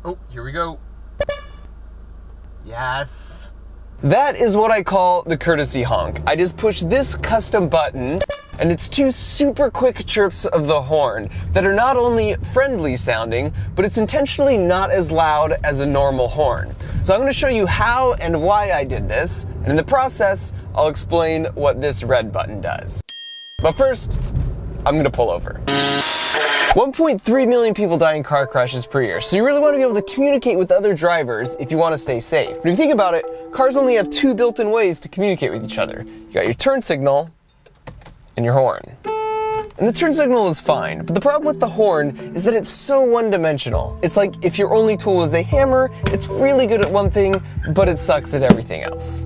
Oh, here we go. Yes. That is what I call the courtesy honk. I just push this custom button and it's two super quick chirps of the horn that are not only friendly sounding, but it's intentionally not as loud as a normal horn. So I'm going to show you how and why I did this, and in the process, I'll explain what this red button does. But first, I'm going to pull over. 1.3 million people die in car crashes per year, so you really want to be able to communicate with other drivers if you want to stay safe. But if you think about it, cars only have two built-in ways to communicate with each other. You got your turn signal and your horn. And the turn signal is fine, but the problem with the horn is that it's so one-dimensional. It's like if your only tool is a hammer, it's really good at one thing, but it sucks at everything else.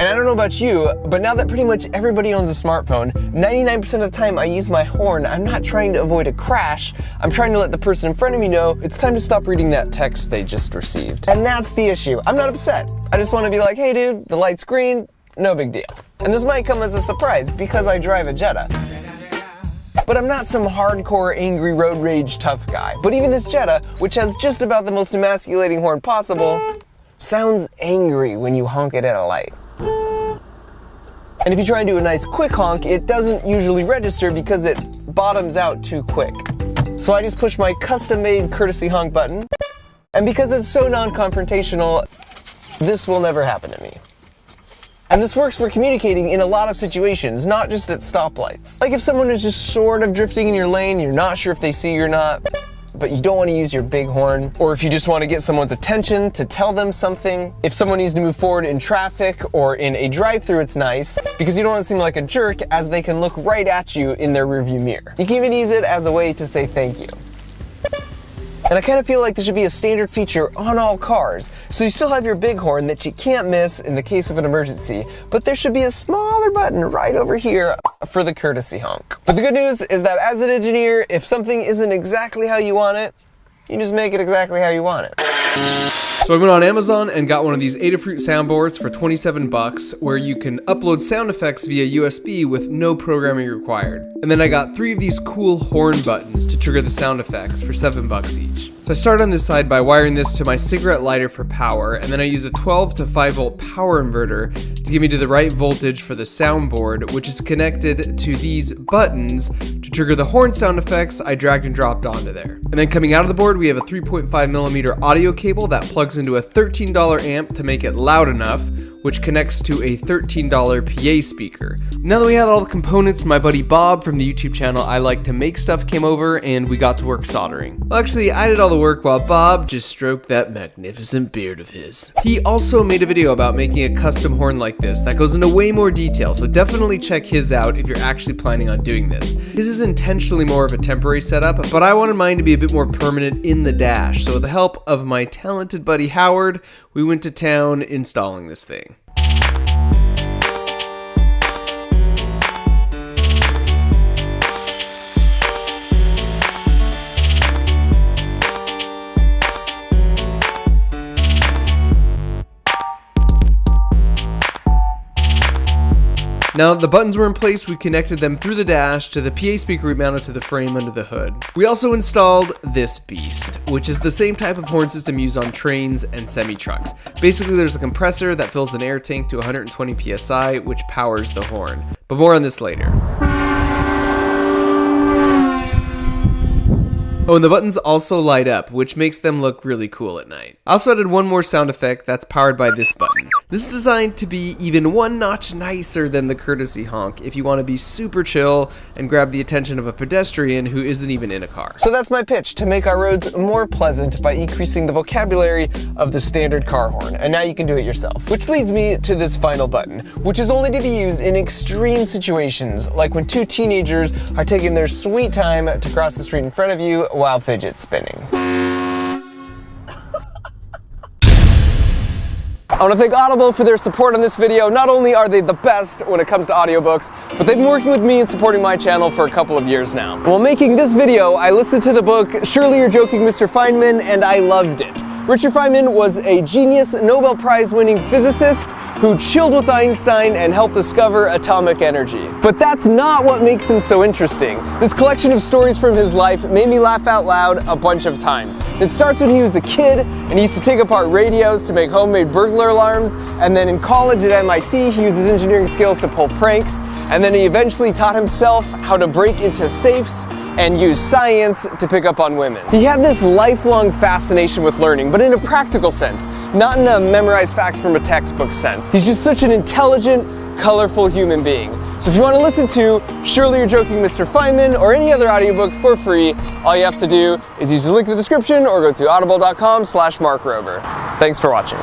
And I don't know about you, but now that pretty much everybody owns a smartphone, 99% of the time I use my horn, I'm not trying to avoid a crash, I'm trying to let the person in front of me know it's time to stop reading that text they just received. And that's the issue. I'm not upset. I just want to be like, hey dude, the light's green, no big deal. And this might come as a surprise because I drive a Jetta. But I'm not some hardcore, angry, road rage tough guy. But even this Jetta, which has just about the most emasculating horn possible, sounds angry when you honk it at a light. And if you try and do a nice quick honk, it doesn't usually register because it bottoms out too quick. So I just push my custom-made courtesy honk button, and because it's so non-confrontational, this will never happen to me. And this works for communicating in a lot of situations, not just at stoplights. Like if someone is just sort of drifting in your lane, you're not sure if they see you or not, but you don't want to use your big horn, or if you just want to get someone's attention to tell them something. If someone needs to move forward in traffic or in a drive-thru, it's nice because you don't want to seem like a jerk as they can look right at you in their rearview mirror. You can even use it as a way to say thank you. And I kind of feel like this should be a standard feature on all cars. So you still have your big horn that you can't miss in the case of an emergency, but there should be a smaller button right over here for the courtesy honk. But the good news is that as an engineer, if something isn't exactly how you want it, you just make it exactly how you want it. So I went on Amazon and got one of these Adafruit soundboards for 27 bucks, where you can upload sound effects via USB with no programming required. And then I got 3 of these cool horn buttons to trigger the sound effects for 7 bucks each. So I started on this side by wiring this to my cigarette lighter for power, and then I use a 12 to 5 volt power inverter to get me to the right voltage for the soundboard, which is connected to these buttons to trigger the horn sound effects I dragged and dropped onto there. And then coming out of the board, we have a 3.5mm audio cable that plugs into a $13 amp to make it loud enough, which connects to a $13 PA speaker. Now that we have all the components, my buddy Bob from the YouTube channel I Like to Make Stuff came over and we got to work soldering. Well, actually, I did all the work while Bob just stroked that magnificent beard of his. He also made a video about making a custom horn like this that goes into way more detail, so definitely check his out if you're actually planning on doing this. His is intentionally more of a temporary setup, but I wanted mine to be a bit more permanent in the dash, so with the help of my talented buddy Howard, we went to town installing this thing. Now that the buttons were in place, we connected them through the dash to the PA speaker we mounted to the frame under the hood. We also installed this beast, which is the same type of horn system used on trains and semi-trucks. Basically, there's a compressor that fills an air tank to 120 psi, which powers the horn. But more on this later. Oh, and the buttons also light up, which makes them look really cool at night. I also added one more sound effect that's powered by this button. This is designed to be even one notch nicer than the courtesy honk if you want to be super chill and grab the attention of a pedestrian who isn't even in a car. So that's my pitch, to make our roads more pleasant by increasing the vocabulary of the standard car horn. And now you can do it yourself. Which leads me to this final button, which is only to be used in extreme situations, like when 2 teenagers are taking their sweet time to cross the street in front of you while fidget spinning. I want to thank Audible for their support on this video. Not only are they the best when it comes to audiobooks, but they've been working with me and supporting my channel for a couple of years now. While making this video, I listened to the book Surely You're Joking, Mr. Feynman, and I loved it. Richard Feynman was a genius Nobel Prize winning physicist who chilled with Einstein and helped discover atomic energy. But that's not what makes him so interesting. This collection of stories from his life made me laugh out loud a bunch of times. It starts when he was a kid and he used to take apart radios to make homemade burglar alarms, and then in college at MIT he used his engineering skills to pull pranks, and then he eventually taught himself how to break into safes and use science to pick up on women. He had this lifelong fascination with learning, but in a practical sense, not in a memorize facts from a textbook sense. He's just such an intelligent, colorful human being. So if you want to listen to Surely You're Joking, Mr. Feynman, or any other audiobook for free, all you have to do is use the link in the description or go to audible.com/markrober. Thanks for watching.